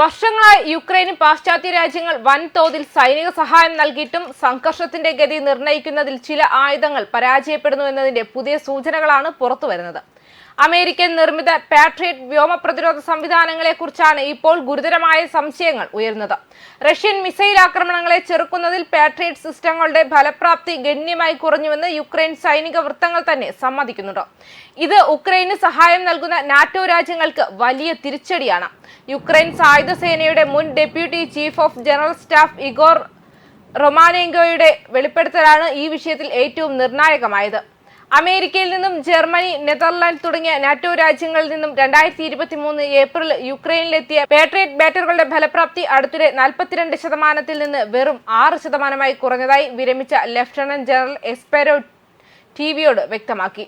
വർഷങ്ങളായി യുക്രൈനും പാശ്ചാത്യ രാജ്യങ്ങൾ വൻതോതിൽ സൈനിക സഹായം നൽകിയിട്ടും സംഘർഷത്തിന്റെ ഗതി നിർണ്ണയിക്കുന്നതിൽ ചില ആയുധങ്ങൾ പരാജയപ്പെടുന്നു എന്നതിന്റെ പുതിയ സൂചനകളാണ് പുറത്തുവരുന്നത്. അമേരിക്കൻ നിർമ്മിത പാട്രിയറ്റ് വ്യോമ പ്രതിരോധ സംവിധാനങ്ങളെക്കുറിച്ചാണ് ഇപ്പോൾ ഗുരുതരമായ സംശയങ്ങൾ ഉയരുന്നത്. റഷ്യൻ മിസൈൽ ആക്രമണങ്ങളെ ചെറുക്കുന്നതിൽ പാട്രിയറ്റ് സിസ്റ്റങ്ങളുടെ ഫലപ്രാപ്തി ഗണ്യമായി കുറഞ്ഞുവെന്ന് യുക്രൈൻ സൈനിക വൃത്തങ്ങൾ തന്നെ സമ്മതിക്കുന്നുണ്ട്. ഇത് ഉക്രൈന് സഹായം നൽകുന്ന നാറ്റോ രാജ്യങ്ങൾക്ക് വലിയ തിരിച്ചടിയാണ്. യുക്രൈൻ സായുധ സേനയുടെ മുൻ deputy chief of general staff Igor റൊമാനെങ്കോയുടെ വെളിപ്പെടുത്തലാണ് ഈ വിഷയത്തിൽ ഏറ്റവും നിർണായകമായത്. അമേരിക്കയിൽ നിന്നും ജർമ്മനി, നെതർലാൻഡ് തുടങ്ങിയ നാറ്റോ രാജ്യങ്ങളിൽ നിന്നും 2023 ഏപ്രിൽ യുക്രൈനിലെത്തിയ പാട്രിയറ്റ് ബാറ്ററികളുടെ ഫലപ്രാപ്തി അടുത്തിടെ 42% നിന്ന് വെറും 6% കുറഞ്ഞതായി വിരമിച്ച ലഫ്റ്റനന്റ് ജനറൽ എസ്പെരോ ടിവിയോട് വ്യക്തമാക്കി.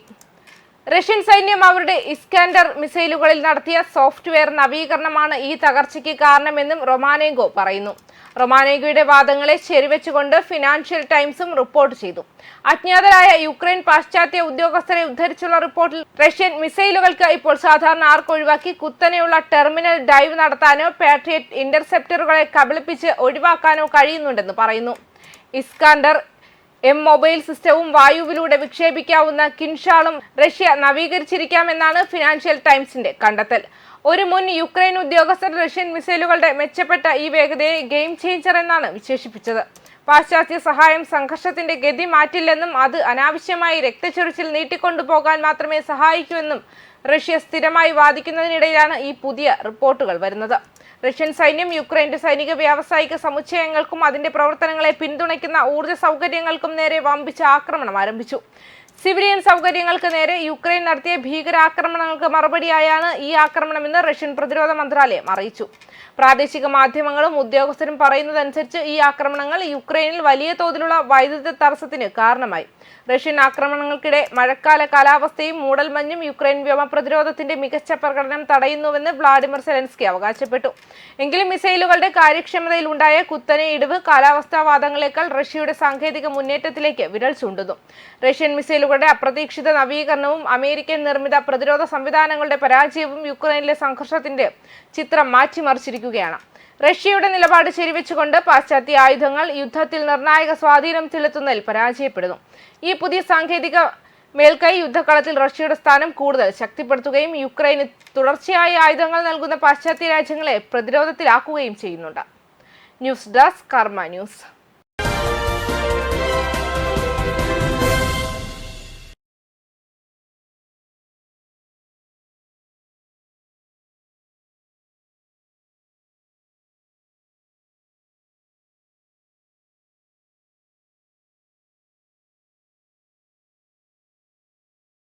റഷ്യൻ സൈന്യം അവരുടെ ഇസ്കാൻഡർ മിസൈലുകളിൽ നടത്തിയ സോഫ്റ്റ്വെയർ നവീകരണമാണ് ഈ തകർച്ചയ്ക്ക് കാരണമെന്നും റൊമാനെങ്കോ പറയുന്നു. റൊമാനെങ്കോയുടെ വാദങ്ങളെ ശരിവെച്ചുകൊണ്ട് ഫിനാൻഷ്യൽ ടൈംസും റിപ്പോർട്ട് ചെയ്തു. അജ്ഞാതരായ യുക്രൈൻ പാശ്ചാത്യ ഉദ്യോഗസ്ഥരെ ഉദ്ധരിച്ചുള്ള റിപ്പോർട്ടിൽ റഷ്യൻ മിസൈലുകൾക്ക് ഇപ്പോൾ സാധാരണ ആർക്ക് ഒഴിവാക്കി കുത്തനെയുള്ള ടെർമിനൽ ഡൈവ് നടത്താനോ പാട്രിയറ്റ് ഇന്റർസെപ്റ്ററുകളെ കബളിപ്പിച്ച് ഒഴിവാക്കാനോ കഴിയുന്നുണ്ടെന്ന് പറയുന്നു. ഇസ്കാൻഡർ മൊബൈൽ സിസ്റ്റവും വായുവിലൂടെ വിക്ഷേപിക്കാവുന്ന കിൻഷാളും റഷ്യ നവീകരിച്ചിരിക്കാമെന്നാണ് ഫിനാൻഷ്യൽ ടൈംസിന്റെ കണ്ടെത്തൽ. ഒരു മുൻ യുക്രൈൻ ഉദ്യോഗസ്ഥർ റഷ്യൻ മിസൈലുകളുടെ മെച്ചപ്പെട്ട ഈ വേഗതയെ ഗെയിം ചേഞ്ചർ എന്നാണ് വിശേഷിപ്പിച്ചത്. പാശ്ചാത്യ സഹായം സംഘർഷത്തിന്റെ ഗതി മാറ്റില്ലെന്നും അത് അനാവശ്യമായി രക്തച്ചൊരിച്ചിൽ നീട്ടിക്കൊണ്ടുപോകാൻ മാത്രമേ സഹായിക്കൂ എന്നും റഷ്യ സ്ഥിരമായി വാദിക്കുന്നതിനിടയിലാണ് ഈ പുതിയ റിപ്പോർട്ടുകൾ വരുന്നത്. റഷ്യൻ സൈന്യം യുക്രൈന്റെ സൈനിക വ്യാവസായിക സമുച്ചയങ്ങൾക്കും അതിന്റെ പ്രവർത്തനങ്ങളെ പിന്തുണയ്ക്കുന്ന ഊർജ്ജ സൗകര്യങ്ങൾക്കും നേരെ വമ്പിച്ച ആക്രമണം ആരംഭിച്ചു. സിവിലിയൻ സൗകര്യങ്ങൾക്ക് നേരെ യുക്രൈൻ നടത്തിയ ഭീകരാക്രമണങ്ങൾക്ക് മറുപടിയായാണ് ഈ ആക്രമണമെന്ന് റഷ്യൻ പ്രതിരോധ മന്ത്രാലയം അറിയിച്ചു. പ്രാദേശിക മാധ്യമങ്ങളും ഉദ്യോഗസ്ഥരും പറയുന്നതനുസരിച്ച് ഈ ആക്രമണങ്ങൾ യുക്രൈനിൽ വലിയ തോതിലുള്ള വൈദ്യുത തടസ്സത്തിന് കാരണമായി. റഷ്യൻ ആക്രമണങ്ങൾക്കിടെ മഴക്കാല കാലാവസ്ഥയും മൂടൽമഞ്ഞും യുക്രൈൻ വ്യോമ പ്രതിരോധത്തിന്റെ മികച്ച പ്രകടനം തടയുന്നുവെന്ന് വ്ളാഡിമിർ സെലൻസ്കി അവകാശപ്പെട്ടു. എങ്കിലും മിസൈലുകളുടെ കാര്യക്ഷമതയിൽ ഉണ്ടായ കുത്തനെ ഇടിവ് കാലാവസ്ഥാ വാദങ്ങളെക്കാൾ റഷ്യയുടെ സാങ്കേതിക മുന്നേറ്റത്തിലേക്ക് വിരൽ ചൂണ്ടുന്നു. റഷ്യൻ മിസൈലുകളുടെ അപ്രതീക്ഷിത നവീകരണവും അമേരിക്കൻ നിർമ്മിത പ്രതിരോധ സംവിധാനങ്ങളുടെ പരാജയവും യുക്രൈനിലെ സംഘർഷത്തിന്റെ ചിത്രം മാറ്റിമറിച്ചിരിക്കുകയാണ്. റഷ്യയുടെ നിലപാട് ശരിവെച്ചുകൊണ്ട് പാശ്ചാത്യ ആയുധങ്ങൾ യുദ്ധത്തിൽ നിർണായക സ്വാധീനം ചെലുത്തുന്നതിൽ പരാജയപ്പെടുന്നു. ഈ പുതിയ സാങ്കേതിക മേൽക്കൈ യുദ്ധക്കളത്തിൽ റഷ്യയുടെ സ്ഥാനം കൂടുതൽ ശക്തിപ്പെടുത്തുകയും യുക്രൈന് തുടർച്ചയായ ആയുധങ്ങൾ നൽകുന്ന പാശ്ചാത്യ രാജ്യങ്ങളെ പ്രതിരോധത്തിലാക്കുകയും ചെയ്യുന്നുണ്ട്. ന്യൂസ് ഡെസ്ക് കർമ്മ ന്യൂസ്.